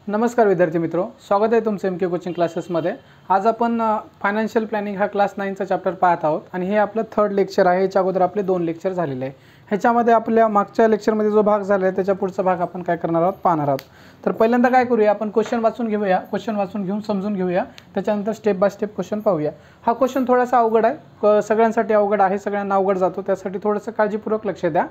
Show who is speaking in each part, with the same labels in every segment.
Speaker 1: नमस्कार विद्यार्थी मित्रो, स्वागत आहे तुमचं MK कोचिंग क्लासेसमध्ये। आज आपण फायनान्शियल प्लॅनिंग हा क्लास 9चा चॅप्टर पाहत आहोत आणि हे आपलं थर्ड लेक्चर आहे। याच्या अगोदर आपले 2 लेक्चर झालेले आहे। ह्याच्यामध्ये आपल्या मागच्या लेक्चरमध्ये जो भाग झाला आहे त्याच्या पुढचा भाग आपण काय करणार आहोत पाहणार आहोत। तर पहिल्यांदा काय करूया, आपण क्वेश्चन वाचून घेऊया, क्वेश्चन वाचून घेऊन समजून घेऊया, त्याच्यानंतर स्टेप बाय स्टेप क्वेश्चन पाहूया। हा क्वेश्चन थोडासा अवघड आहे, सगळ्यांसाठी अवघड आहे, सगळ्यांना अवघड जातो, त्यासाठी थोडंसं काळजीपूर्वक लक्ष द्या,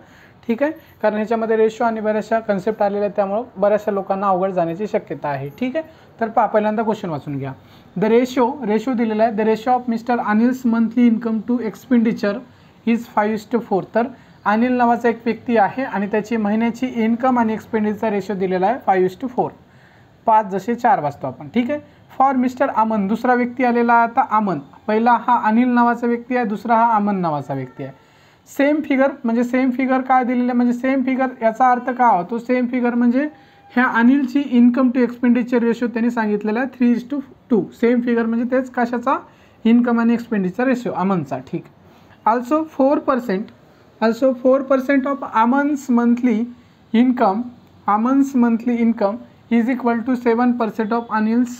Speaker 1: ठीक आहे। कारण ह्याच्यामध्ये रेशो आणि बऱ्याचशा कन्सेप्ट आलेले आहेत, त्यामुळे बऱ्याचशा लोकांना अवघड जाण्याची शक्यता आहे, ठीक आहे। तर पहिल्यांदा क्वेश्चन वाचून घ्या। द रेशो दिलेला आहे, the ratio of mister Anil's monthly income to expenditure is 5:4। तर अनिल नावाचा एक व्यक्ती आहे आणि त्याची महिन्याची इन्कम आणि एक्सपेंडिचरचा रेशो दिलेला आहे 5:4, 5 जसे 4 वाचतो आपण, ठीक आहे। फॉर मिस्टर अमन, दुसरा व्यक्ती आलेला आता अमन, पहिला हा अनिल नावाचा व्यक्ती आहे, दुसरा हा अमन नावाचा व्यक्ती आहे। सेम फिगर म्हणजे सेम फिगर काय दिलेलं म्हणजे सेम फिगर, याचा अर्थ काय होतो, सेम फिगर म्हणजे ह्या अनिलची इन्कम टू एक्सपेंडिचर रेशो त्यांनी सांगितलेला आहे 3:2। सेम फिगर म्हणजे तेच कशाचा, इन्कम आणि एक्सपेंडिचर रेशो अमनचा, ठीक। Also 4% of Aman's monthly income is equal to 7% of Anil's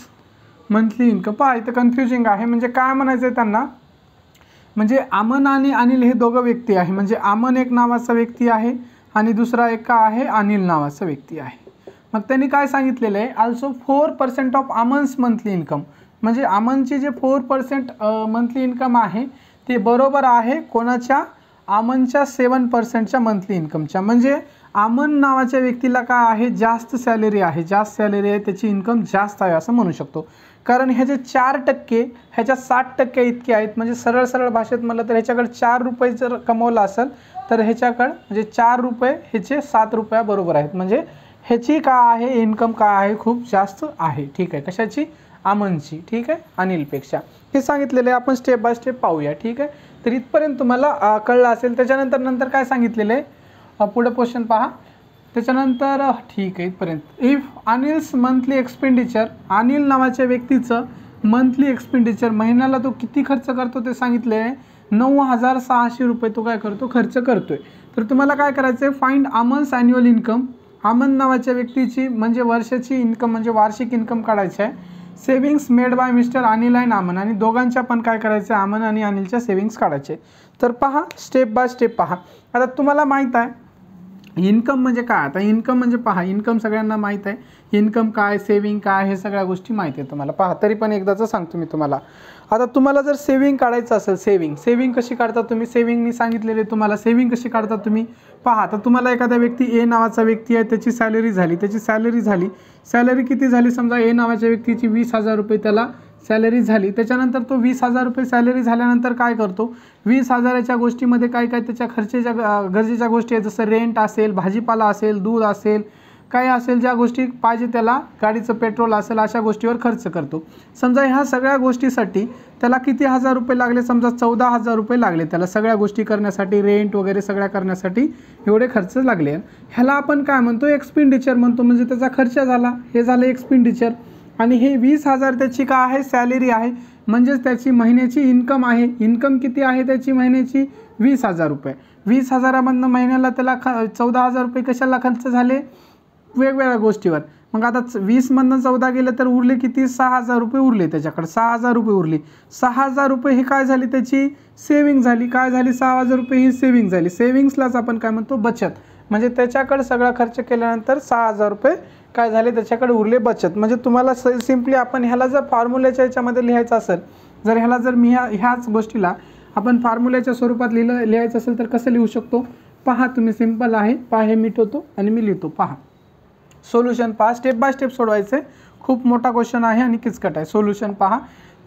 Speaker 1: monthly income. पहा इथं कन्फ्युजिंग आहे, म्हणजे काय म्हणायचं आहे त्यांना, म्हणजे अमन आणि अनिल हे दोघं व्यक्ती आहे, म्हणजे अमन एक नावाचा व्यक्ती आहे आणि दुसरा एक का आहे, अनिल नावाचा व्यक्ती आहे। मग त्यांनी काय सांगितलेलं आहे, also 4% of Aman's monthly income, म्हणजे अमनची जे 4% मंथली इन्कम आहे ते बरोबर आहे कोणाच्या, अमनच्या 7%च्या मंथली इन्कमच्या। म्हणजे अमन नावाच्या व्यक्तीला काय आहे, जास्त सॅलरी आहे, त्याची इन्कम जास्त आहे असं म्हणू शकतो। कारण ह्याचे 4% ह्याच्या 60% इतके आहेत, म्हणजे सरळ भाषेत म्हणलं तर ह्याच्याकडे 4 रुपये जर कमवला असेल तर ह्याच्याकडे म्हणजे 4 रुपये ह्याचे 7 रुपया बरोबर आहेत, म्हणजे ह्याची काय आहे, इन्कम काय आहे, खूप जास्त आहे, ठीक आहे। कशाची, अमनची, ठीक आहे, अनिलपेक्षा। हे सांगितलेलं आहे, आपण स्टेप बाय स्टेप पाहूया, ठीक आहे। तर इथपर्यंत तुम्हाला कळलं असेल। त्याच्यानंतर काय सांगितलेलं आहे, पुढे क्वेश्चन पहा, त्याच्यानंतर ठीक आहे इथपर्यंत। If Anil's monthly expenditure, Anil नावाच्या व्यक्तीचं मंथली एक्सपेंडिचर, महिन्याला तो किती खर्च करतो ते सांगितले आहे, 9,600 रुपये तो काय करतो, खर्च करतोय। तर तुम्हाला काय करायचं आहे, फाइंड अमन्स ॲन्युअल इन्कम, अमन नावाच्या व्यक्तीची म्हणजे वर्षाची इन्कम म्हणजे वार्षिक इन्कम काढायची आहे। Savings made by mister Anil and Aman, आणि दोघांच्या पण काय करायचं, अमन आणि अनिलच्या सेविंग्स काढायचे। तर पहा स्टेप बाय स्टेप पहा। आता तुम्हाला माहीत आहे इन्कम म्हणजे काय, आता इन्कम म्हणजे पहा, इन्कम सगळ्यांना माहीत आहे, इन्कम काय, सेविंग काय, हे सगळ्या गोष्टी माहिती आहे तुम्हाला। पहा तरी पण एकदाच सांगतो मी तुम्हाला। आता तुम्हाला जर सेविंग काढायचं असेल, सेविंग कशी काढता तुम्ही, सेविंगनी सांगितलेले तुम्हाला सेविंग कशी काढता तुम्ही, पहा। आता तुम्हाला एखादा व्यक्ती ए नावाचा व्यक्ती आहे, त्याची सॅलरी झाली, सॅलरी किती झाली, समजा ए नावाच्या व्यक्तीची 20,000 रुपये त्याला सॅलरी झाली। त्याच्यानंतर तो 20,000 रुपये सॅलरी झाल्यानंतर काय करतो, 20,000च्या गोष्टीमध्ये काय त्याच्या खर्चाच्या गरजेच्या गोष्टी आहेत, जसं रेंट असेल, भाजीपाला असेल, दूध असेल, काय असेल, ज्या गोष्टी पाहिजे त्याला, गाडीचं पेट्रोल असेल, अशा गोष्टीवर खर्च करतो। समजा ह्या सगळ्या गोष्टीसाठी त्याला किती हजार रुपये लागले, समजा 14,000 रुपये लागले त्याला सगळ्या गोष्टी करण्यासाठी, रेंट वगैरे सगळ्या करण्यासाठी एवढे खर्च लागले। ह्याला आपण काय म्हणतो, एक्सपेंडिचर म्हणतो, म्हणजे त्याचा खर्च झाला, हे झालं एक्सपेंडिचर। आणि हे 20,000 त्याची काय आहे, सॅलरी आहे, म्हणजेच त्याची महिन्याची इन्कम आहे। इन्कम किती आहे त्याची महिन्याची, 20,000 रुपये। 20,000मधनं महिन्याला त्याला 14,000 रुपये कशाला खर्च झाले, वेगवेगळ्या गोष्टीवर। मग आता 20मधनं 14 गेले तर उरले किती, 6,000 रुपये उरले त्याच्याकडे, 6,000 रुपये उरले। 6,000 रुपये ही काय झाली, त्याची सेविंग झाली, काय झाली, 6,000 रुपये ही सेविंग झाली। सेविंग्सलाच आपण काय म्हणतो, बचत, म्हणजे त्याच्याकडे सगळा खर्च केल्यानंतर 6,000 रुपये काय झाले, त्याच्याकडे उरले बचत। म्हणजे तुम्हाला सिम्पली आपण ह्याला जर फॉर्म्युल्याच्या याच्यामध्ये लिहायचं असेल, जर ह्याला जर मी ह्याच गोष्टीला आपण फॉर्म्युल्याच्या स्वरूपात लिहायचं असेल तर कसं लिहू शकतो, पहा तुम्ही, सिम्पल आहे, पहा हे मिटवतो आणि मी लिहितो, पहा सोल्युशन पहा, स्टेप बाय स्टेप सोडवायचं आहे, खूप मोठा क्वेश्चन आहे आणि किचकट आहे। सोल्युशन पहा,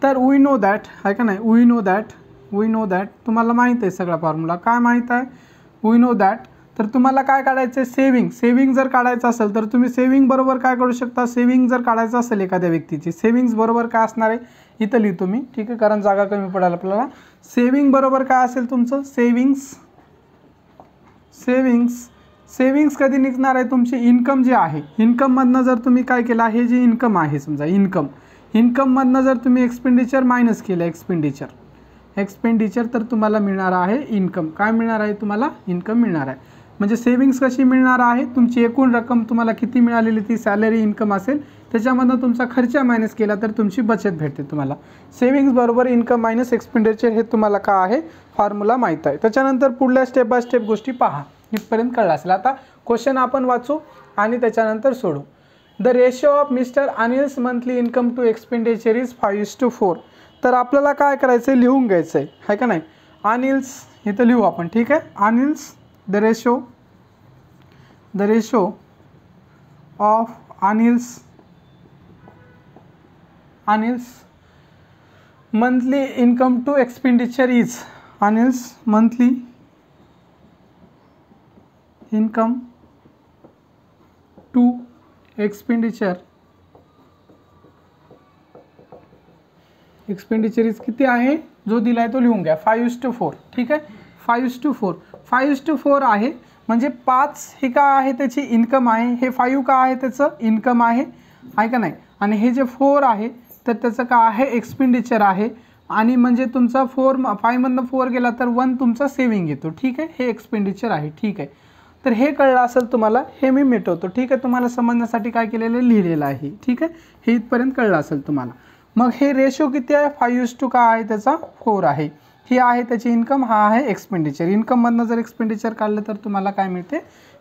Speaker 1: तर वी नो दॅट आहे का नाही, वी नो दॅट तुम्हाला माहीत आहे सगळा फॉर्म्युला, काय माहीत आहे, वी नो दॅट। तर तुम्हाला काय काढायचं आहे, सेविंग जर काढायचं असेल तर तुम्ही सेविंग बरोबर काय करू शकता, सेविंग जर काढायचं असेल एखाद्या व्यक्तीची, सेविंग्स बरोबर काय असणार आहे, इथं लिहितो मी, ठीक आहे, कारण जागा कमी पडेल आपल्याला। सेविंग बरोबर काय असेल तुमचं, सेविंग्स कधी निघणार आहे, तुमची इन्कम जी आहे, इन्कममधनं जर तुम्ही काय केलं, हे जी इन्कम आहे समजा इन्कममधनं जर तुम्ही एक्सपेंडिचर मायनस केलं, एक्सपेंडिचर तर तुम्हाला मिळणार आहे इन्कम, काय मिळणार आहे तुम्हाला, इन्कम मिळणार आहे। म्हणजे सेविंग्स कशी मिळणार आहे, तुमची एकूण रक्कम तुम्हाला किती मिळालेली ती सॅलरी इन्कम असेल त्याच्यामधून तुमचा खर्च मायनस केला तर तुमची बचत भेटते तुम्हाला. सेविंग्स बरोबर इन्कम मायनस एक्सपेंडिचर हे तुम्हाला काय आहे फॉर्म्युला माहीत आहे. त्याच्यानंतर पुढल्या स्टेप बाय स्टेप गोष्टी पहा, इथपर्यंत कळलं असेल. आता क्वेश्चन आपण वाचू आणि त्याच्यानंतर सोडू. The ratio of mister Anil's monthly income to expenditure is 5:4. तर आपल्याला काय करायचं आहे, लिहून घ्यायचं आहे का नाही. अनिल्स इथं लिहू आपण, ठीक आहे. Anil's the ratio of Anil's monthly income to expenditure is Anil's monthly income to expenditure is किती आहे, जो दिलाय तो लिहून घ्या 5:4. ठीक आहे, 5:4 आहे. म्हणजे 5 हे काय आहे त्याची इन्कम आहे, हे 5 का आहे त्याचं इन्कम आहे का नाही, आणि हे जे 4 आहे तर त्याचं काय आहे एक्सपेंडिचर आहे. आणि म्हणजे तुमचा 5 मधनं 4 गेला तर 1 तुमचा सेविंग येतो. ठीक आहे, हे एक्सपेंडिचर आहे. ठीक आहे, तर हे कळलं असेल तुम्हाला, हे मी मिटवतो. ठीक आहे, तुम्हाला समजण्यासाठी काय केलेलं लिहिलेलं आहे. ठीक आहे, हे इथपर्यंत कळलं असेल तुम्हाला. मग हे रेशो किती आहे, 5:2 का आहे त्याचा 4 आहे. ही आहे त्याची इन्कम, हा आहे एक्सपेंडिचर. इन्कममधनं जर एक्सपेंडिचर काढलं तर तुम्हाला काय मिळते,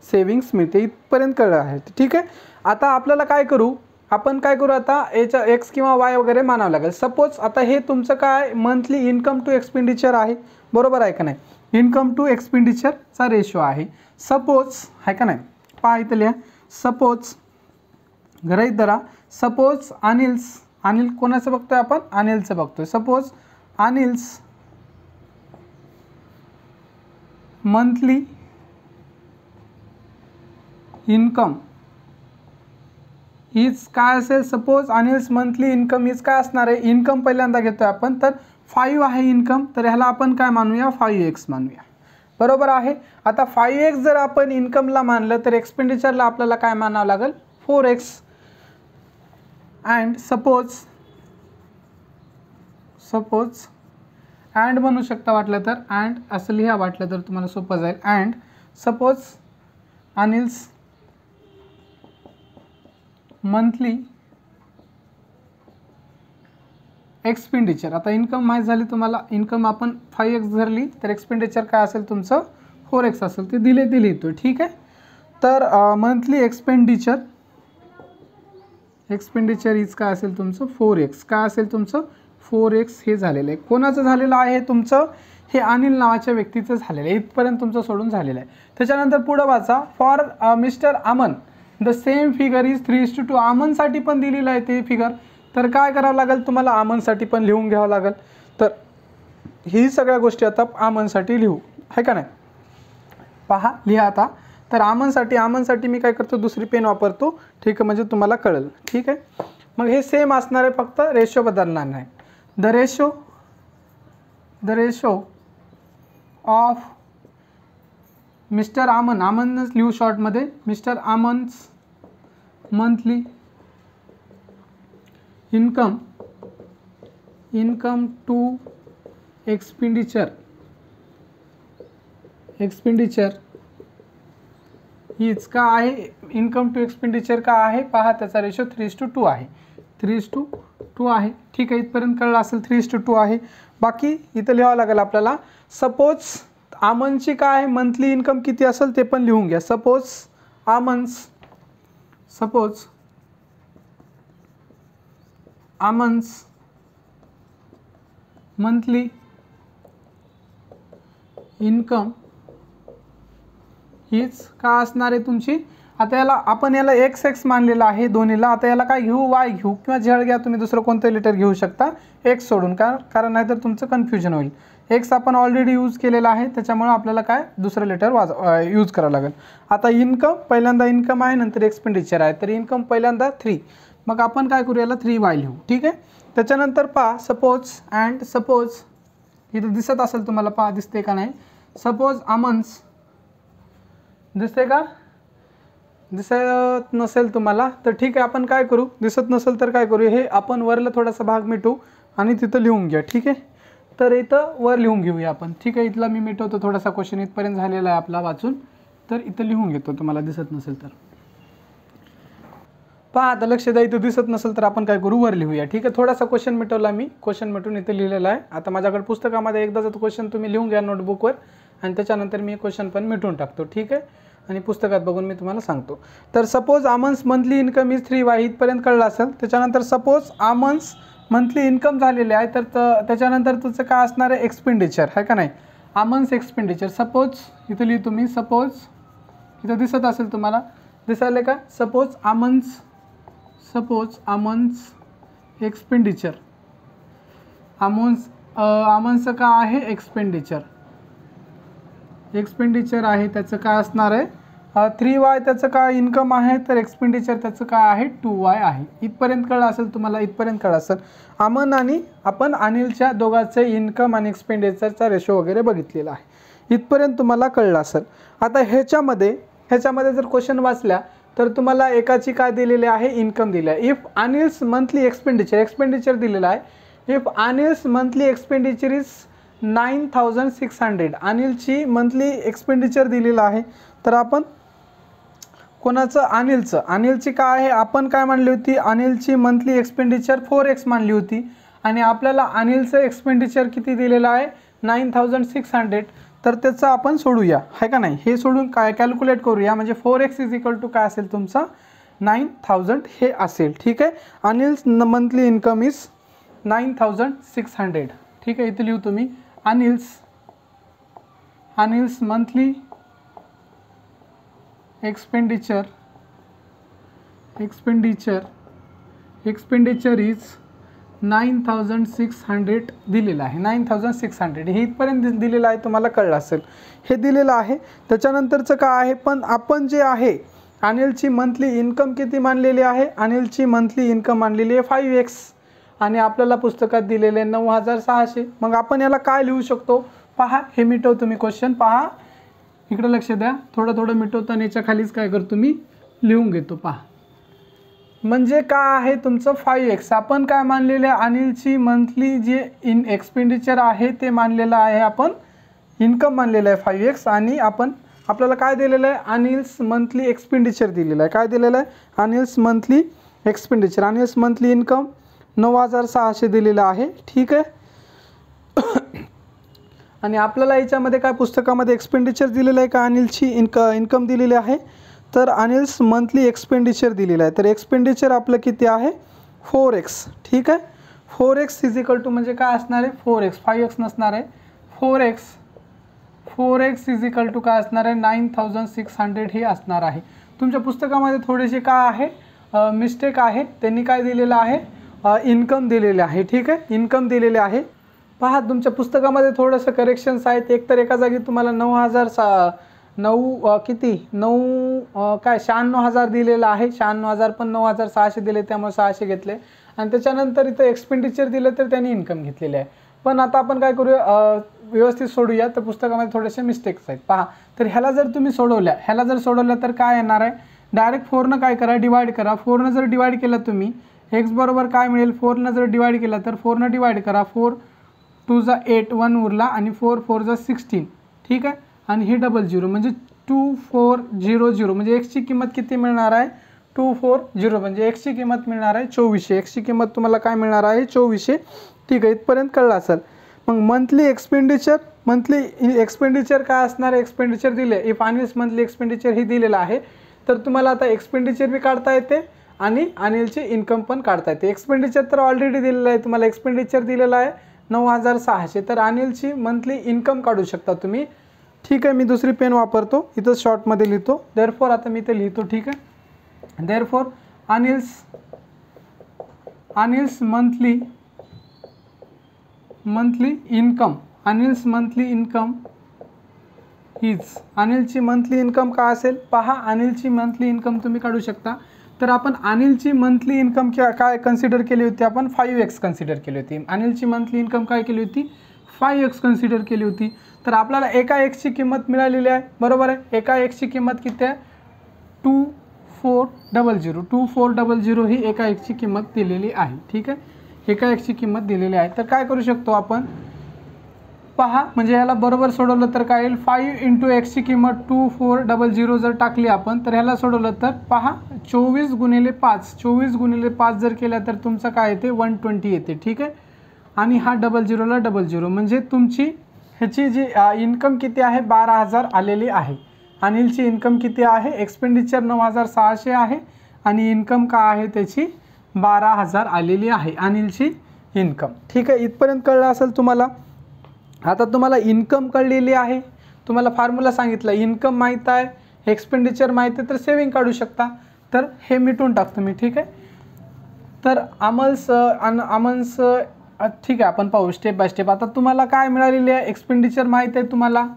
Speaker 1: सेविंग्स मिळते. इथपर्यंत कळलं आहे. ठीक आहे, आता आपल्याला काय करू, आपण काय करू आता याच्या एक्स किंवा वाय वगैरे मानावं लागेल. सपोज आता हे तुमचं काय मंथली इन्कम टू एक्सपेंडिचर आहे, बरोबर आहे का नाही. इन्कम टू एक्सपेंडिचरचा रेशो आहे. सपोज आहे का नाही, पहा इथं लिहा. सपोज गृहीत धरा, सपोज अनिल कोणाचं बघतोय आपण, अनिलचं बघतोय. सपोज अनिल्स मंथली इन्कम हीच काय असेल, सपोज अनिल्स मंथली इन्कम हीच काय असणार आहे, इन्कम पहिल्यांदा घेतोय आपण, तर 5 आहे इन्कम, तर ह्याला आपण काय मानूया 5x मानूया. बरोबर आहे. आता 5x जर आपण इन्कमला मानलं तर एक्सपेंडिचरला आपल्याला काय मानावं लागेल 4x. अँड सपोज अँड म्हणू शकता वाटलं तर, अँड असं लिहा वाटलं तर तुम्हाला सोपं जाईल. And suppose Anil's monthly expenditure, आता इन्कम माहीत झाली तुम्हाला, इन्कम आपण 5x धरली तर एक्सपेंडिचर काय असेल तुमचं 4x असेल, ते दिले लिहितो. ठीक आहे, तर मंथली एक्सपेंडिचर इज काय असेल तुमचं 4x. काय असेल तुमचं 4x हे झालेलं आहे. कोणाचं झालेलं आहे तुमचं, हे अनिल नावाच्या व्यक्तीचं झालेलं आहे. इथपर्यंत तुमचं सोडून झालेलं आहे. त्याच्यानंतर पुढं वाचा. For mister Aman the same figure is 3:2. अमनसाठी पण दिलेलं आहे ते फिगर, तर काय करावं लागेल तुम्हाला, अमनसाठी पण लिहून घ्यावं लागेल. तर ही सगळ्या गोष्टी आता अमनसाठी लिहू, आहे का नाही. पहा लिहा आता. तर अमनसाठी मी काय करतो, दुसरी पेन वापरतो. ठीक आहे, म्हणजे तुम्हाला कळेल. ठीक आहे, मग हे सेम असणार आहे, फक्त रेशो बदलणार नाही. द रेशो ऑफ मिस्टर अमनच लिहू शॉर्टमध्ये, mister Aman's monthly income to expenditure हीच का आहे, इन्कम टू एक्सपेंडिचर का आहे, पहा त्याचा रेशो 3:2 आहे. 3:2 आहे. ठीक आहे, इथपर्यंत कळलं असेल 3:2 आहे. बाकी इथं लिहावं लागेल आपल्याला. सपोज अमनची काय मंथली इन्कम किती असेल ते पण लिहून घ्या. सपोज अमन्स मंथली इन्कम हीच का असणार आहे तुमची. आता याला आपण x मानलेला आहे दोन्हीला. आता याला काय घेऊ, y घेऊ किंवा z घ्या, तुम्ही दुसरं कोणतं लेटर घेऊ शकता x सोडून, कारण नाहीतर तुमचं कन्फ्युजन होईल. x आपण ऑलरेडी यूज केलेला आहे, त्याच्यामुळे आपल्याला काय दुसरं लेटर यूज करावं लागेल. आता इन्कम पहिल्यांदा इन्कम आहे, नंतर एक्सपेंडिचर आहे, तर इन्कम पहिल्यांदा 3, मग आपण काय करू याला 3y लिहू. ठीक आहे, त्याच्यानंतर पहा सपोज इथं दिसत असेल तुम्हाला, पहा दिसते का नाही. सपोज अमन्स दिसते का, दिसत नसेल तुम्हाला तर ठीक आहे, आपण काय करू, दिसत नसेल तर काय करू, हे आपण वरला थोडासा भाग मिटू आणि तिथं लिहून घ्या. ठीक आहे, तर इथं वर लिहून घेऊया आपण. ठीक आहे, इथला मी मिटवतो थोडासा क्वेश्चन. इथपर्यंत झालेला आहे आपला वाचून. तर इथं लिहून घेतो तुम्हाला दिसत नसेल तर. पहा आता लक्ष द्या, इथं दिसत नसेल तर आपण काय करू, वर लिहूया. ठीक आहे, थोडासा क्वेश्चन मिटवला मी, क्वेश्चन मिटून इथे लिहिलेला आहे. आता माझ्याकडे पुस्तकामध्ये एकदाचा तो क्वेश्चन तुम्ही लिहून घ्या नोटबुकवर आणि त्याच्यानंतर मी क्वेश्चन पण मिटवून टाकतो. ठीक आहे, आणि पुस्तकात बघून मी तुम्हाला सांगतो. तर suppose Aman's monthly income is 3Y इथपर्यंत कळलं असेल. त्याच्यानंतर सपोज आमन्स मंथली इन्कम झालेले आहे, तर त्याच्यानंतर तुझं काय असणार आहे, एक्सपेंडिचर आहे का नाही, आमन्स एक्सपेंडिचर. सपोज इथं लिहितो मी, सपोज इथं दिसत असेल तुम्हाला, दिसायला का, सपोज आमन्स एक्सपेंडिचर, आमन्सचं काय आहे, एक्सपेंडिचर आहे, त्याचं काय असणार आहे 3Y, त्याचं काय इन्कम आहे, तर एक्सपेंडिचर त्याचं काय आहे 2Y आहे. इथपर्यंत कळलं असेल तुम्हाला, इथपर्यंत कळलं असेल. अमन आणि आपण अनिलच्या दोघांचे इन्कम आणि एक्सपेंडिचरचा रेशो वगैरे बघितलेला आहे. इथपर्यंत तुम्हाला कळलं असेल. आता ह्याच्यामध्ये जर क्वेश्चन वाचल्या तर तुम्हाला एकाची काय दिलेली आहे, इन्कम दिली आहे. इफ अनिल्स मंथली एक्सपेंडिचर दिलेला आहे. If Anil's monthly expenditure is 9600, अनिलची मंथली एक्सपेंडिचर दिलेलं आहे. तर आपण कोणाचं, अनिलची काय आहे, आपण काय मानली होती, अनिलची मंथली एक्सपेंडिचर 4x मानली होती आणि आपल्याला अनिलचं एक्सपेंडिचर किती दिलेलं आहे 9600. तर त्याचं आपण सोडूया आहे का नाही, हे सोडून काय कॅल्क्युलेट करूया. म्हणजे 4x इज इक्वल टू काय असेल तुमचा 9000 हे असेल. ठीक आहे, अनिल्स मंथली इन्कम इज 9600. ठीक आहे, इथे लिहू तुम्ही, अनिल्स मंथली एक्सपेंडिचर इज 9600 दिलेलं आहे. 9600 हे इथपर्यंत दिलेलं आहे, तुम्हाला कळलं असेल, हे दिलेलं आहे. त्याच्यानंतरचं काय आहे, पण आपण जे आहे अनिलची मंथली इन्कम किती मानलेली आहे, अनिलची मंथली इन्कम मानलेली आहे 5x आणि आपल्याला पुस्तकात दिलेले 9600. मग आपण याला काय लिहू शकतो, पहा, हे मिटवतो मी क्वेश्चन, पहा इकडे लक्ष द्या, थोडं मिटवताना याच्या खालीच काय करतो मी, लिहून घेतो. पहा, म्हणजे काय आहे तुमचं 5x, आपण काय मानलेलं आहे, अनिलची मंथली जे एक्सपेंडिचर आहे ते मानलेलं आहे, आपण इन्कम मानलेलं आहे 5x आणि आपल्याला काय दिलेलं आहे, अनिल्स मंथली एक्सपेंडिचर दिलेलं आहे. काय दिलेलं आहे, Anil's monthly expenditure, Anil's monthly income 9600 दिलेलं आहे. ठीक आहे, आणि आपल्याला याच्यामध्ये काय पुस्तकामध्ये एक्सपेंडिचर दिलेलं आहे का अनिलची इन्कम दिलेली आहे, तर अनिल्स मंथली एक्सपेंडिचर दिलेलं आहे. तर एक्सपेंडिचर आपलं किती आहे 4x. ठीक आहे, 4x इज इक्वल टू म्हणजे काय असणार आहे 4x, 5x नसणार आहे 4x इज इक्वल टू काय असणार आहे 9600 हे असणार आहे. तुमच्या पुस्तकामध्ये थोडेसे काय आहे मिस्टेक आहे, त्यांनी काय दिलेलं आहे इन्कम दिलेले आहे. ठीक आहे, इन्कम दिलेले आहे. पहा तुमच्या पुस्तकामध्ये थोडंसं करेक्शन्स आहेत. एक तर एका जागी तुम्हाला 96,000 दिलेलं आहे, 96,000 पण 9600 दिले त्यामुळे 600 घेतले आणि त्याच्यानंतर इथं एक्सपेंडिचर दिलं तर त्यांनी इन्कम घेतलेले आहे. पण आता आपण काय करूया, व्यवस्थित सोडूया. तर पुस्तकामध्ये थोडेसे मिस्टेक्स आहेत पहा. तर ह्याला जर तुम्ही सोडवल्या तर काय येणार आहे, डायरेक्ट 4 काय करा, डिवाइड करा. 4 जर डिवाइड केलं तुम्ही x बरोबर काय मिळेल, 4 जर डिवाइड केला तर 4 डिवाइड करा, 4 2 जा 8 1 उरला आणि 4 4 जा 16. ठीक आहे, आणि हे 00 म्हणजे 2400 म्हणजे x ची किंमत किती मिळणार आहे 240 म्हणजे x ची किंमत मिळणार आहे 2400. x ची किंमत तुम्हाला काय मिळणार आहे 2400. ठीक आहे, इथपर्यंत कळलं असेल. मग मंथली एक्सपेंडिचर काय असणार आहे, एक्सपेंडिचर दिले इफ अनिल्स मंथली एक्सपेंडिचर हे दिलेलं आहे. तर तुम्हाला आता एक्सपेंडिचर बी काढता येते आणि अनिलची इन्कम पण काढता येते. एक्सपेंडिचर तर ऑलरेडी दिलेलं आहे, तुम्हाला एक्सपेंडिचर दिलेलं आहे 9600. तर अनिलची मंथली इन्कम काढू शकता तुम्ही. ठीक आहे, मी दुसरी पेन वापरतो, इथं शॉर्टमध्ये लिहितो. देअरफॉर आता मी इथे लिहितो. ठीक आहे, देअरफॉर अनिल्स मंथली इन्कम हीच अनिलची मंथली इन्कम काय असेल पहा. अनिलची मंथली इन्कम तुम्ही काढू शकता. तर आपण अनिलची मंथली इन्कम काय कन्सिडर केली होती, आपण 5x कन्सिडर केली होती. अनिलची मंथली इन्कम काय केली होती 5x कन्सिडर केली होती. तर आपल्याला एका x ची किंमत मिळालेली आहे, बरोबर आहे. एका x ची किंमत किती आहे 2400 ही एका x ची किंमत दिलेली आहे. ठीक आहे, एका x ची किंमत दिलेली आहे. तर काय करू शकतो आपण पहा म्हणजे याला बरोबर सोडवलं तर काय येईल 5 × x ची किंमत 2400 जर टाकली आपण तर ह्याला सोडवलं तर पहा 24 × 5 24 × 5 जर केल्या तर तुमचं काय येते 120 येते, ठीक आहे। आणि हा 00 ला 00 म्हणजे तुमची ह्याची जी इन्कम किती आहे 12,000 आलेली आहे। अनिलची इन्कम किती आहे, एक्सपेंडिचर 9,600 आहे आणि इन्कम काय आहे त्याची 12,000 आलेली आहे अनिलची इन्कम, ठीक आहे। इथपर्यंत कळलं असेल तुम्हाला। आता तुम्हाला इन्कम कळलेली आहे, तुम्हाला फॉर्म्युला सांगितला, इन्कम माहीत आहे, एक्सपेंडिचर माहीत आहे, तर सेविंग काढू शकता। तर हे मिटून टाकतो मी, ठीक आहे। तर अमल्स ठीक आहे, आपण पाहू स्टेप बाय स्टेप। आता तुम्हाला काय मिळालेली आहे, एक्सपेंडिचर माहीत आहे तुम्हाला,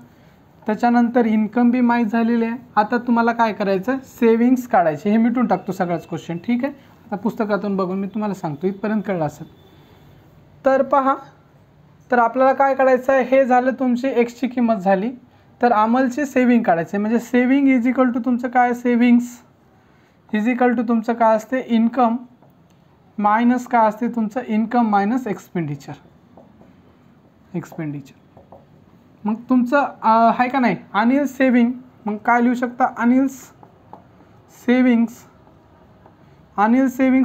Speaker 1: त्याच्यानंतर इन्कम बी माहीत झालेली आहे। आता तुम्हाला काय करायचं, सेविंग्स काढायचे, हे मिटून टाकतो सगळंच क्वेश्चन, ठीक आहे। आता पुस्तकातून बघून मी तुम्हाला सांगतो, इथपर्यंत कळलं असेल तर पहा। तर आपल्याला काय काढायचं आहे, हे झालं तुमची एक्सची किंमत झाली, तर अमलची सेविंग काढायचे, म्हणजे सेविंग इज इक्वल टू तुमचं काय, सेविंग्स इज इक्वल टू तुमचं काय असते, इन्कम मायनस काय असते तुमचं, इन्कम मायनस एक्सपेंडिचर। मग तुमचं आहे का नाही अनिल सेविंग, मग काय लिहू शकता, अनिल्स सेविंग्स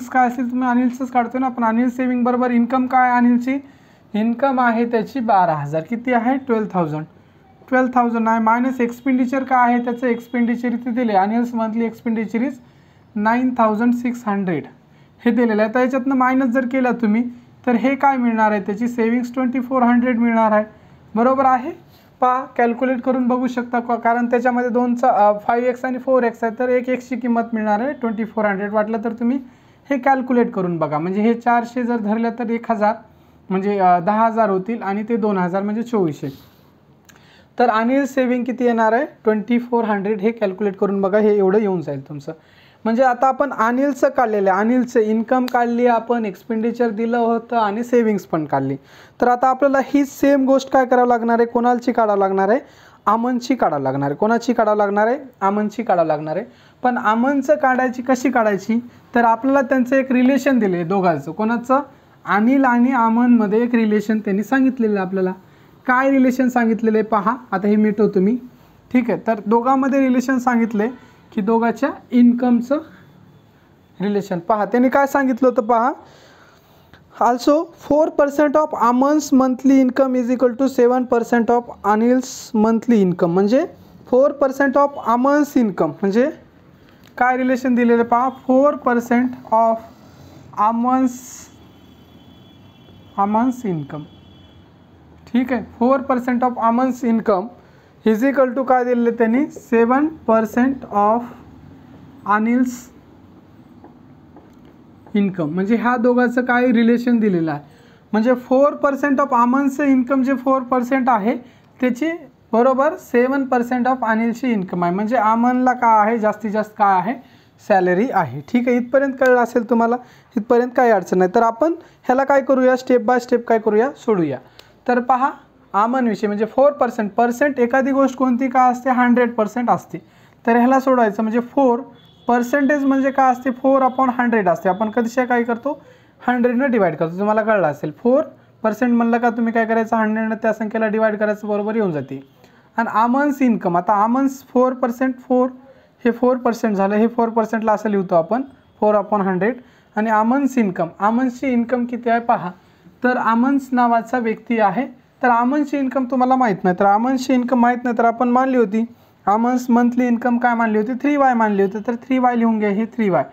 Speaker 1: काय असेल, तुम्ही अनिलचंच काढतो ना आपण, अनिल सेविंग बरोबर इन्कम काय, अनिलची इन्कम आहे त्याची 12,000, किती आहे 12,000 आहे, मायनस एक्सपेंडिचर काय आहे त्याचं, एक्सपेंडिचर इथे दिले, अनिल्स मंथली एक्सपेंडिचर इज 9,600 हे दिलेलं आहे। तर याच्यातनं मायनस जर केला तुम्ही तर हे काय मिळणार आहे, त्याची सेविंग्स 2400 मिळणार आहे, बरोबर आहे। पहा कॅल्क्युलेट करून बघू शकता, कारण त्याच्यामध्ये 5x आणि 4x आहे, तर 1x ची किंमत मिळणार आहे 2400। वाटलं तर तुम्ही हे कॅल्क्युलेट करून बघा, म्हणजे हे 400 जर धरलं तर 1000 म्हणजे 10,000 होतील आणि ते 2,000 म्हणजे 2400। तर अनिल सेविंग किती येणार आहे 2400, हे कॅल्क्युलेट करून बघा, हे एवढं येऊन जाईल तुमचं। म्हणजे आता आपण अनिलचं काढलेलं आहे, अनिलचं इन्कम काढली आपण, एक्सपेंडिचर दिलं होतं आणि सेविंग्स पण काढली। तर आता आपल्याला ही सेम गोष्ट काय करावं लागणार आहे, कोणाची काढावं लागणार आहे, अमनची काढावं लागणार आहे। कोणाची काढावं लागणार आहे, अमनची काढावं लागणार आहे। पण अमनचं काढायची कशी काढायची, तर आपल्याला त्यांचं एक रिलेशन दिले दोघांचं, कोणाचं, अनिल आणि अमनमध्ये एक रिलेशन त्यांनी सांगितलेलं आहे आपल्याला। काय रिलेशन सांगितलेलं आहे पहा, आता हे मिटवतो मी, ठीक आहे। तर दोघांमध्ये रिलेशन सांगितले की दोघांच्या इन्कमचं रिलेशन पहा, त्यांनी काय सांगितलं होतं पहा, also 4% of Aman's monthly income is equal to 7% of Anil's monthly income. म्हणजे 4% ऑफ अमन्स इन्कम म्हणजे काय रिलेशन दिलेलं पहा, 4% ऑफ अमन्स इन्कम, ठीक आहे। 4% of Aman's income is equal to काय दिलेलं त्यांनी, 7% ऑफ अनिल्स इन्कम। म्हणजे ह्या दोघांचं काय रिलेशन दिलेलं आहे, म्हणजे 4% ऑफ अमनचं इन्कम जे 4% आहे त्याची बरोबर 7% ऑफ अनिलची इन्कम आहे, म्हणजे अमनला काय आहे जास्तीत जास्त काय आहे सॅलरी आहे, ठीक आहे। इथपर्यंत कळलं असेल तुम्हाला, इथपर्यंत काही अडचण नाही। तर आपण ह्याला काय करूया, स्टेप बाय स्टेप काय करूया, सोडूया। तर पहा अमन विषय म्हणजे 4% एखादी गोष्ट कोणती काय असते 100% असते, तर ह्याला सोडवायचं म्हणजे 4% म्हणजे काय असते 4/100 असते। आपण कधीशा काय करतो 100 डिवाइड करतो, तुम्हाला कळलं असेल। 4% म्हणलं का तुम्ही काय करायचं 100 त्या संख्येला डिवाइड करायचं, बरोबर येऊन जाते। आणि अमन्स इन्कम, आता अमन्स 4% 4 हे 4% झालं, हे 4%ला असं लिहितो आपण 4/100। आणि अमन्स इन्कम, अमन्सची इन्कम किती आहे पहा, तर अमन्स नावाचा व्यक्ती आहे, तर अमन्सची इन्कम तुम्हाला माहीत नाही, तर अमन्सची इन्कम माहीत नाही तर आपण मानली होती अमन्स मंथली इन्कम काय मानली होती 3y मानली होती, तर 3y लिहून घ्या, हे 3y।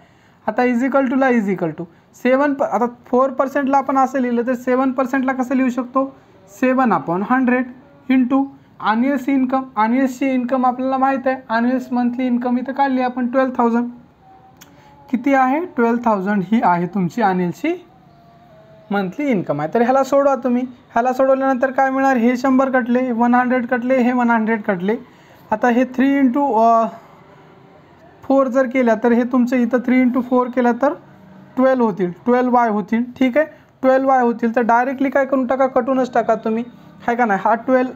Speaker 1: आता इज इक्वल टूला इज इक्वल टू 7, आता 4%ला आपण असं लिहिलं तर 7%ला कसं लिहू शकतो 7/100 इंटू अनियल्स इन्कम, अनियल्सची इन्कम आपल्याला माहीत आहे, अनियल्स मंथली इन्कम इथं काढली आपण 12,000, किती आहे 12,000 ही आहे तुमची अनियल्सची मंथली इन्कम आहे। तर ह्याला सोडवा तुम्ही, ह्याला सोडवल्यानंतर काय मिळणार, हे 100 कटले, 100 कटले, हे 100 कटले। आता हे 3 × 4 जर केलं तर हे तुमचं इथं 3 × 4 केलं तर 12 होतील, 12y होतील, ठीक आहे 12y होतील। तर डायरेक्टली काय करून टाका, कटूनच टाका तुम्ही, आहे का नाही, हा 12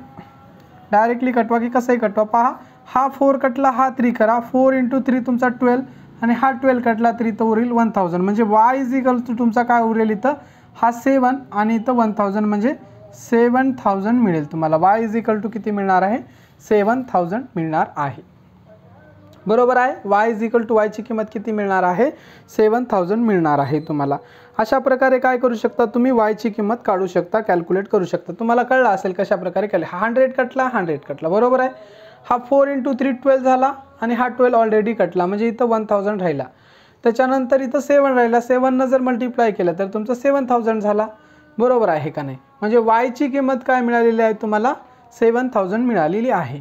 Speaker 1: डायरेक्टली कटवा की कसंही कटवा। पहा हा 4 कटला, हा 3 करा, 4 × 3 तुमचा 12 आणि हा 12 कटला तरी तो उरेल 1000, म्हणजे y इज इक्वल टू तुमचा काय उरेल इथं हा 7 आणि इथं 1000 म्हणजे 7,000 मिळेल तुम्हाला. y इज इक्वल टू किती मिळणार आहे? 7,000 मिळणार आहे. बरोबर आहे. y इज इक्वल टू वायची किंमत किती मिळणार आहे? 7,000 मिळणार आहे तुम्हाला. अशा प्रकारे काय करू शकता तुम्ही? वायची किंमत काढू शकता, कॅल्क्युलेट करू शकता. तुम्हाला कळलं असेल कशा प्रकारे केलं. 100 कटला, 100 कटला, बरोबर आहे. हा 4 × 3 12 झाला आणि हा 12 ऑलरेडी कटला, म्हणजे इथं 1,000 राहिला. त्याच्यानंतर इथं 7 राहिला. 7 जर मल्टिप्लाय केलं तर तुमचं 7,000 झाला. बरोबर आहे का नाही? म्हणजे वायची किंमत काय मिळालेली आहे तुम्हाला? 7,000 मिळालेली आहे.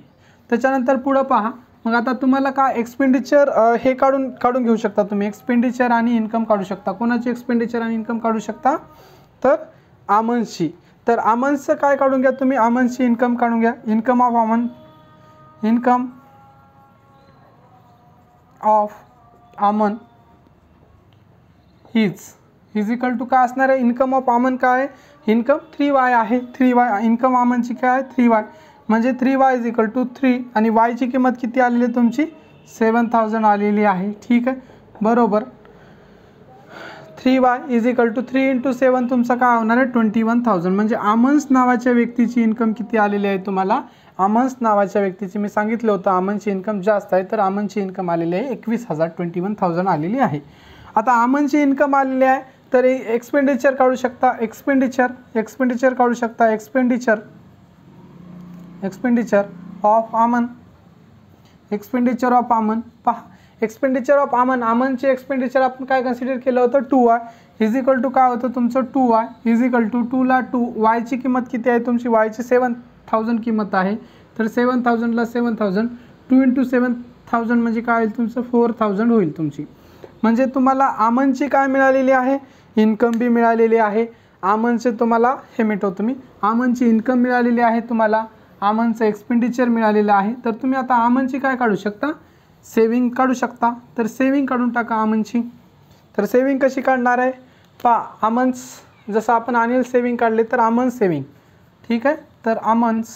Speaker 1: त्याच्यानंतर पुढं पहा. मग आता तुम्हाला काय एक्सपेंडिचर हे काढून घेऊ शकता तुम्ही. एक्सपेंडिचर आणि इन्कम काढू शकता. कोणाची एक्सपेंडिचर आणि इन्कम काढू शकता? तर आमन्सची. तर आमन्सचं काय काढून घ्या तुम्ही? आमन्सची इन्कम काढून घ्या. Income of Aman, income of Aman is equal to काय असणार आहे? इन्कम ऑफ आमन काय आहे? इन्कम 3y आहे. 3y इन्कम आमनची काय आहे? 3y, म्हणजे 3y इज इक्वल टू 3 आणि वायची किंमत किती आलेली आहे तुमची? 7,000 आलेली आहे. ठीक आहे, बरोबर. 3y इज इक्वल टू 3 × 7 तुमचं काय होणार आहे? 21,000. म्हणजे आमन्स नावाच्या व्यक्तीची इन्कम किती आलेली आहे तुम्हाला? आमन्स नावाच्या व्यक्तीची मी सांगितलं होतं आमनची इन्कम जास्त आहे, तर आमनची इन्कम आलेली आहे 21,000, 21,000 आलेली आहे. आता आमनची इन्कम आलेली आहे तर एक्सपेंडिचर काढू शकता. एक्सपेंडिचर काढू शकता. Expenditure of Aman, expenditure of आमन. पहा, एक्सपेंडिचर ऑफ आमन, आमनचे एक्सपेंडिचर आपण काय कन्सिडर केलं होतं? 2y इज इक्वल टू काय होतं तुमचं? 2y इज इक्वल टू 2 ला 2. वायची किंमत किती आहे तुमची? वायची 7,000 किंमत आहे. तर 7,000ला 7,000, 2 × 7,000 म्हणजे काय होईल तुमचं? 4,000 होईल तुमची. म्हणजे तुम्हाला आमनची काय मिळालेली आहे? इन्कम बी मिळालेली आहे. आमनचे तुम्हाला हे मिळवतो मी. आमनची इन्कम मिळालेली आहे तुम्हाला. आमनचं एक्सपेंडिचर मिळालेलं आहे. तर तुम्ही आता आमनची काय काढू शकता? सेविंग काढू शकता. तर सेविंग काढून टाका आमनची. तर सेविंग कशी काढणार आहे? पहा, आमन्स जसं आपण अॅन्युअल सेविंग काढले तर आमन्स सेविंग. ठीक आहे, तर आमन्स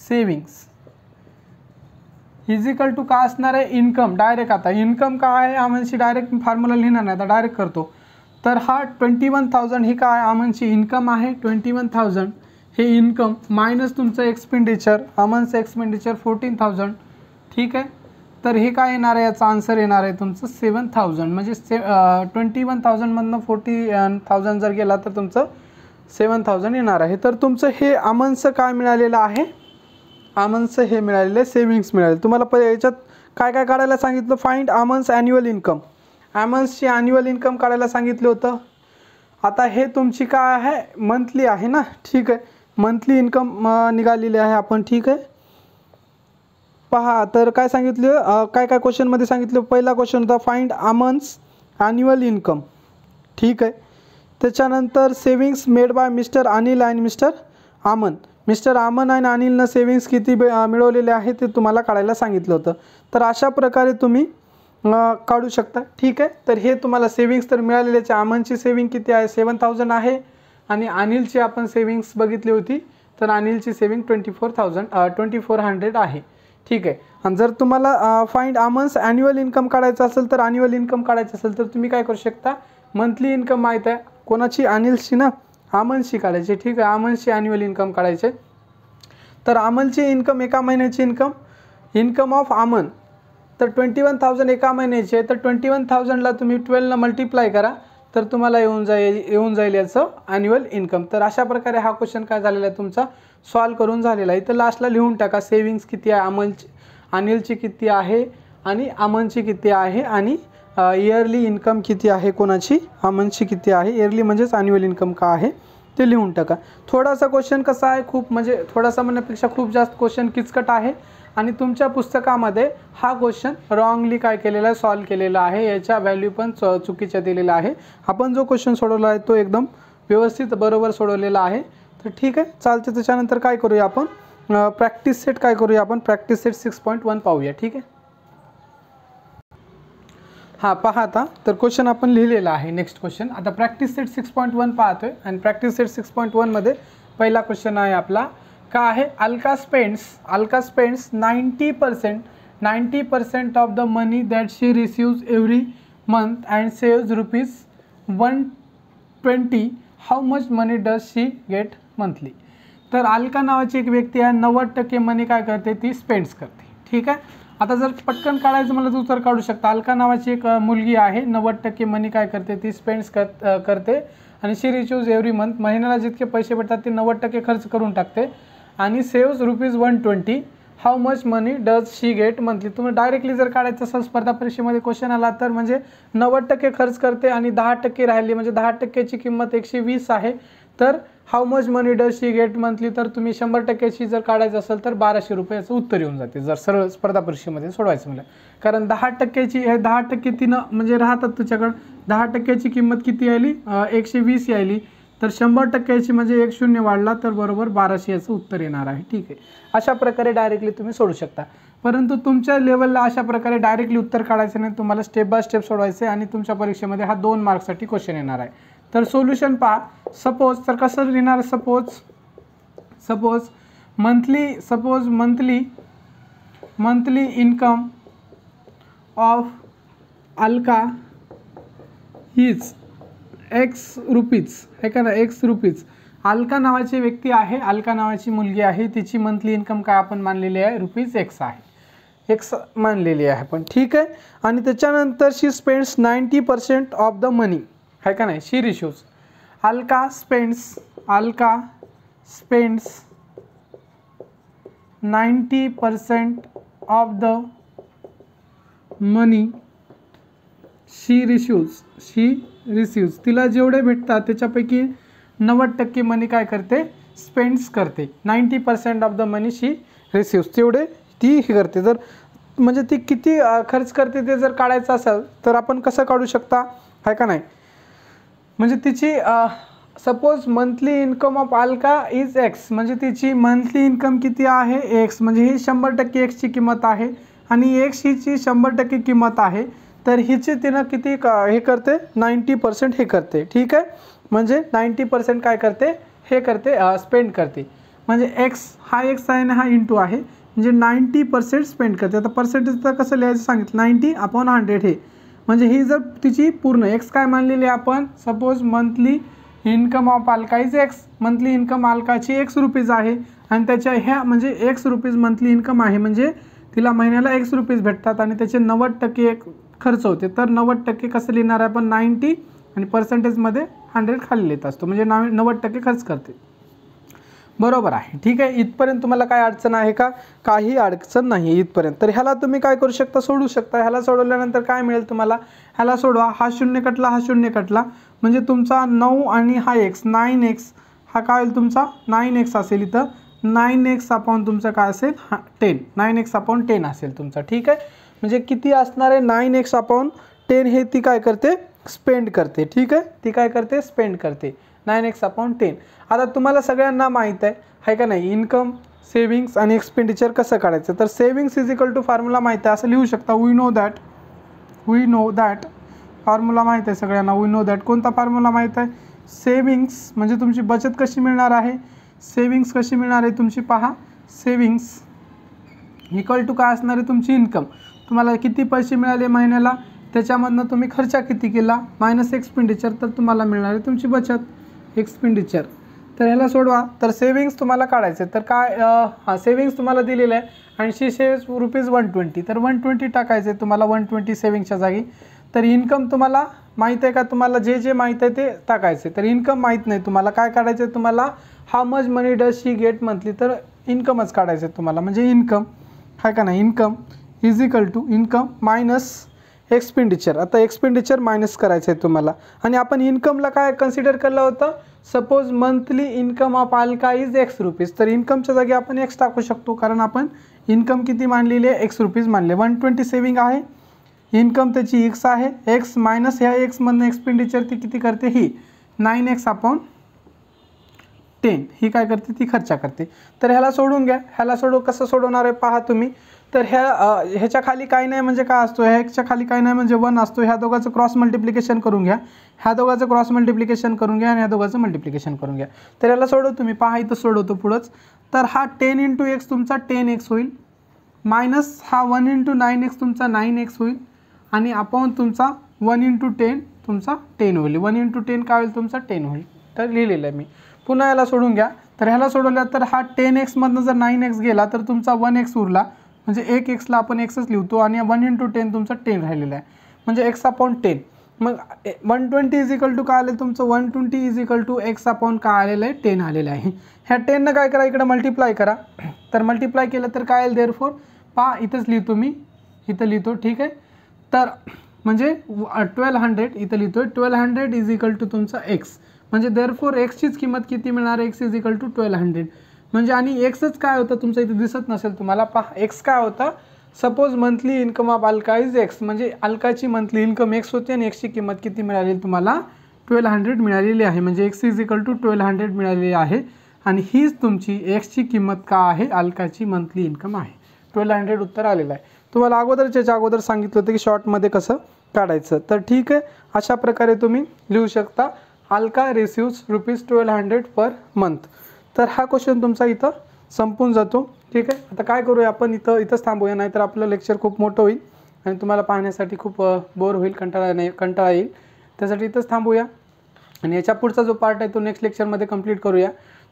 Speaker 1: सेविंग्स इज इक्वल टू काय असणार आहे? इन्कम. डायरेक्ट आता इन्कम काय आहे आमनची? डायरेक्ट फॉर्म्युला लिहिणार नाही, आता डायरेक्ट करतो. तर हा 21,000 ही काय आमनची इन्कम आहे. 21,000 हे इन्कम मायनस तुमचं एक्सपेंडिचर. आमनचं एक्सपेंडिचर 14,000. ठीक आहे, तर हे काय येणार आहे? याचा आन्सर येणार आहे तुमचं 7,000. म्हणजे 21,000मधनं 40,000 जर गेला तर तुमचं 7,000 येणार आहे. तर तुमचं हे आमनचं काय मिळालेलं आहे? आमन्सचं हे मिळालेलं आहे सेविंग्स मिळाले. तुम्हाला याच्यात काय काय काढायला सांगितलं? Find Aman's annual income. आमन्सची ॲन्युअल इन्कम काढायला सांगितलं होतं. आता हे तुमची काय आहे? मंथली आहे ना. ठीक आहे, मंथली इन्कम निघालेली आहे आपण. ठीक आहे, पहा. तर काय सांगितलं? काय काय क्वेश्चनमध्ये सांगितलं? पहिला क्वेश्चन होता फाइंड आमन्स ॲन्युअल इन्कम. ठीक आहे, त्याच्यानंतर savings made by mister Anil and mister Aman. Mister आमन आणि अनिलनं सेविंग्स किती मिळवलेले आहे ते तुम्हाला काढायला सांगितलं होतं. तर अशा प्रकारे तुम्ही काढू शकता. ठीक आहे, तर हे तुम्हाला सेविंग्स तर मिळालेल्याचे. आमनची सेविंग किती आहे? 7,000 आहे. आणि अनिलची आपण सेविंग्स बघितली होती, तर अनिलची सेविंग 2400 आहे. ठीक आहे, आणि जर तुम्हाला फाइंड आमन्स ॲन्युअल इन्कम काढायचं असेल तर ॲन्युअल इन्कम काढायचं असेल तर तुम्ही काय करू शकता? मंथली इन्कम माहीत आहे कोणाची? अनिलची ना. आमनची काढायची. ठीक आहे, आमनची ॲन्युअल इन्कम काढायचे. तर आमनची इन्कम एका महिन्याची इन्कम, इन्कम ऑफ आमन, तर 21,000 एका महिन्याची आहे. तर 21,000ला तुम्ही 12नं मल्टिप्लाय करा तर तुम्हाला येऊन जाईल याचं ॲन्युअल इन्कम. तर अशा प्रकारे हा क्वेश्चन काय झालेला आहे तुमचा? सॉल्व करून झालेला आहे. तर लास्टला लिहून टाका सेविंग्स किती आहे अनिलची किती आहे आणि आमनची किती आहे आणि इयरली इन्कम किती आहे कोणाची? आमनची किती आहे. इयरली म्हणजेच ॲन्युअल इन्कम का आहे ते लिहून टाका. थोडासा क्वेश्चन कसा आहे? खूप म्हणजे थोडासा म्हणण्यापेक्षा खूप जास्त क्वेश्चन किचकट आहे आणि तुमच्या पुस्तकामध्ये हा क्वेश्चन रॉंगली काय केलेला आहे? सॉल्व केलेला आहे. याच्या व्हॅल्यू पण चुकीच्या दिलेल्या आहे. आपण जो क्वेश्चन सोडवला आहे तो एकदम व्यवस्थित बरोबर सोडवलेला आहे. तर ठीक आहे, चालते. त्याच्यानंतर काय करूया आपण? प्रॅक्टिस सेट काय करूया आपण? प्रॅक्टिस सेट 6.1 पाहूया. ठीक आहे, हां पहा. आता तर क्वेश्चन आपण लिहिलेला आहे. नेक्स्ट क्वेश्चन आता प्रॅक्टिस सेट 6.1 पाहतोय आणि प्रॅक्टिस सेट 6.1 मध्ये पहिला क्वेश्चन आहे आपला. का आहे? Alka spends 90% of the money that she receives every month and saves ₹120 how much money does she get monthly. तर अलका नावाची एक व्यक्ती आहे, 90% मनी काय करते ती स्पेंड्स करते. ठीक आहे. आता जर पटकन काढायचं मला तर उत्तर काढू शकता. अलका नावाची एक मुलगी आहे, 90% मनी काय करते ती स्पेंड्स करते आणि शी रिच्यूज एव्हरी मंथ. महिन्याला जितके पैसे भेटतात ते 90% खर्च करून टाकते आणि saves ₹120. How much money does she get monthly. तुम्ही डायरेक्टली जर काढायचं असेल स्पर्धा परीक्षेमध्ये क्वेश्चन आला तर म्हणजे 90% खर्च करते आणि 10% राहिली म्हणजे 10%ची किंमत 120 आहे. तर how much money does she get monthly, तर तुम्ही 100%ची जर काढायचं असेल तर ₹1200 याचं उत्तर येऊन जाते जर सरळ स्पर्धा परीक्षेमध्ये सोडवायचं म्हणलं. कारण 10%ची हे 10% तिनं म्हणजे राहतात तुझ्याकडं 10%ची किंमत किती यायली 120 यायली. तर 100%ची म्हणजे 1 शून्य वाढला तर बरोबर 1200 याचं उत्तर येणार आहे. ठीक आहे. अशा प्रकारे डायरेक्टली तुम्ही सोडू शकता. परंतु तुमच्या लेवलला अशा प्रकारे डायरेक्टली उत्तर काढायचं नाही, तुम्हाला स्टेप बाय स्टेप सोडवायचे आणि तुमच्या परीक्षेमध्ये हा 2 मार्क्ससाठी क्वेश्चन येणार आहे. तर सोल्युशन पहा. सपोज तर कसं लिहिणार, suppose monthly income of Alka is x rupees आहे का ना, एक्स रुपीज. अलका नावाची व्यक्ती आहे, अलका नावाची मुलगी आहे, तिची मंथली इन्कम काय आपण मानलेली आहे ₹X आहे, एक्स मानलेली आहे पण. ठीक आहे. आणि त्याच्यानंतर she spends 90% of the money आहे का नाही, she receives. Alka spends 90% of the money she receives. तिला जेवढे भेटतात त्याच्यापैकी 90% मनी काय करते स्पेंड्स करते. 90% of the money she receives, तेवढे ती हे करते. जर म्हणजे ती किती खर्च करते ते जर काढायचं असेल तर आपण कसं काढू शकता आहे का नाही. म्हणजे तिची suppose monthly income of Alka is x, म्हणजे तिची मंथली इन्कम किती आहे एक्स, म्हणजे ही 100% एक्सची किंमत आहे आणि एक्स हिची 100% किंमत आहे. तर हिची तिनं किती हे करते 90% हे करते. ठीक आहे. म्हणजे 90% काय करते हे करते स्पेंड करते. म्हणजे एक्स हा एक्स आहे आणि हा इंटू आहे म्हणजे 90% स्पेंड करते. आता पर्सेंटेज तर कसं लिहायचं सांगितलं 90/100 हे. म्हणजे ही जर तिची पूर्ण एक्स काय मानलेली आहे आपण, suppose monthly income of Alka is x, monthly income अलकाची ₹X आहे आणि त्याच्या ह्या म्हणजे ₹X मंथली इन्कम आहे म्हणजे तिला महिन्याला ₹X भेटतात आणि त्याचे 90% खर्च होते. तर 90% कसं लिहिणार आहे आपण 90 आणि पर्सेंटेजमध्ये 100 खाली लिहित असतो म्हणजे 90% खर्च करते. बरोबर आहे. ठीक आहे. इथपर्यंत तुम्हाला काय अडचण आहे का, काही अडचण नाही इथपर्यंत. तर ह्याला तुम्ही काय करू शकता सोडू शकता. ह्याला सोडवल्यानंतर काय मिळेल तुम्हाला, ह्याला सोडवा, हा शून्य कटला हा शून्य कटला म्हणजे तुमचा 9 आणि हा x 9x हा काय होईल तुमचा 9x असेल. इथं 9x अपॉन तुमचं काय असेल 10, 9x अपॉन 10 असेल तुमचा. ठीक आहे. म्हणजे किती असणार आहे 9x अपॉन 10 हे ती काय करते स्पेंड करते. ठीक आहे. ती काय करते स्पेंड करते 9x अपॉन 10. आता तुम्हाला सगळ्यांना माहीत आहे का नाही इन्कम सेविंग्स आणि एक्सपेंडिचर कसं काढायचं. तर savings is equal to formula माहीत आहे असं लिहू शकता. वी नो दॅट फॉर्म्युला माहीत आहे सगळ्यांना. वी नो दॅट कोणता फॉर्म्युला माहीत आहे, सेविंग्स म्हणजे तुमची बचत कशी मिळणार आहे, सेविंग्स कशी मिळणार आहे तुमची पहा. सेविंग्स इक्वल टू काय असणार आहे तुमची इन्कम. तुम्हाला किती पैसे मिळाले महिन्याला त्याच्यामधनं तुम्ही खर्च किती केला मायनस एक्सपेंडिचर, तर तुम्हाला मिळणार आहे तुमची बचत एक्सपेंडिचर. तर ह्याला सोडवा. तर सेविंग्स तुम्हाला काढायचे तर काय हां सेविंग्स तुम्हाला दिलेलं आहे आणि शी सेव्स ₹120 तर 120 टाकायचे तुम्हाला 120 सेविंगच्या जागी. तर इन्कम तुम्हाला माहीत आहे का, तुम्हाला जे माहीत आहे ते टाकायचे. तर इन्कम माहीत नाही तुम्हाला काय काढायचं आहे, तुम्हाला how much money does she get monthly, तर इन्कमच काढायचं आहे तुम्हाला. म्हणजे इन्कम आहे का नाही, income is equal to income minus expenditure. आता एक्सपेंडिचर मायनस करायचं आहे तुम्हाला आणि आपण इन्कमला काय कन्सिडर केलं होतं, suppose monthly income of Alka is ₹X. तर इन्कमच्या जागी आपण एक्स टाकू शकतो कारण आपण इन्कम किती मानलेली आहे ₹X मानले. 120 सेविंग आहे, इन्कम त्याची एक्स आहे, एक्स मायनस ह्या एक्समधनं एक्सपेंडिचर ती किती करते ही 9x अपॉन 10 ही काय करते ती खर्च करते. तर ह्याला सोडून घ्या. ह्याला कसं सोडवणार आहे पहा तुम्ही. तर ह्याच्या खाली काही नाही म्हणजे काय असतो, ह्याच्या खाली काही नाही म्हणजे 1 असतो. ह्या दोघांचं क्रॉस मल्टिप्लिकेशन करून घ्या, ह्या दोघांचं क्रॉस मल्टिप्लिकेशन करून घ्या आणि ह्या दोघांचं मल्टिप्लिकेशन करून घ्या. तर ह्याला सोडव तुम्ही पहा इथं सोडवतो पुढंच. तर हा 10 × x तुमचा 10x होईल मायनस हा 1 × 9x तुमचा 9x होईल आणि अपॉन तुमचा 1 × 10 तुमचा 10 होईल. 1 × 10 काय होईल तुमचा 10 होईल. तर लिहिलेलं आहे मी. पुन्हा याला सोडून घ्या. तर ह्याला सोडवल्या तर हा 10x मधनं जर 9x गेला तर तुमचा 1x उरला, म्हणजे 1xला आपण xच लिहितो आणि 1 × 10 तुमचा 10 राहिलेला आहे, म्हणजे x/10. मग 120 इज इक्वल टू काय आलं तुमचं, 120 इज इक्वल टू x/, काय आलेलं आहे, 10 आलेलं आहे. ह्या 10नं काय करा, इकडे मल्टिप्लाय करा. तर मल्टिप्लाय केलं तर काय येईल, देअरफॉर पहा इथंच लिहितो मी, इथं लिहितो, ठीक आहे. तर म्हणजे 1200 इथं लिहितो, 1200 इज इक्वल टू तुमचा x, म्हणजे देअरफॉर एक्सचीच किंमत किती मिळणार, x इज इक्वल टू 1200. म्हणजे आणि एक्सच काय होतं तुमचं इथे दिसत नसेल तुम्हाला, पहा एक्स काय होता, suppose monthly income of Alka is x, म्हणजे अल्काची मंथली इन्कम एक्स होती आणि एक्सची किंमत किती मिळाली तुम्हाला, 1200 मिळालेली आहे, म्हणजे एक्स इज इक्वल टू 1200 मिळालेली आहे. आणि हीच तुमची एक्सची किंमत का आहे, अल्काची मंथली इन्कम आहे. 1200 उत्तर आलेलं आहे. तुम्हाला अगोदरच्या अगोदर सांगितलं होतं की शॉर्टमध्ये कसं काढायचं. तर ठीक आहे, अशा प्रकारे तुम्ही लिहू शकता, अल्का रिसिव्स ₹1200 पर मंथ. तर हा क्वेश्चन तुमचा इथं संपून जातो. ठीक आहे, आता काय करूया आपण, इथंच थांबूया, नाहीतर आपलं लेक्चर खूप मोठं होईल आणि तुम्हाला पाहण्यासाठी खूप बोर होईल, कंटाळा येईल. त्यासाठी इथंच थांबूया आणि याच्या पुढचा जो पार्ट आहे तो नेक्स्ट लेक्चरमध्ये कंप्लीट करूया.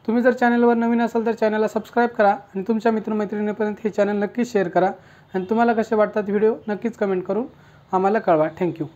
Speaker 1: तुम्ही जर चॅनलवर नवीन असाल तर चॅनलला सबस्क्राईब करा आणि तुमच्या मित्रमैत्रिणींपर्यंत हे चॅनल नक्कीच शेअर करा आणि तुम्हाला कसे वाटतात व्हिडिओ नक्कीच कमेंट करून आम्हाला कळवा. थँक्यू.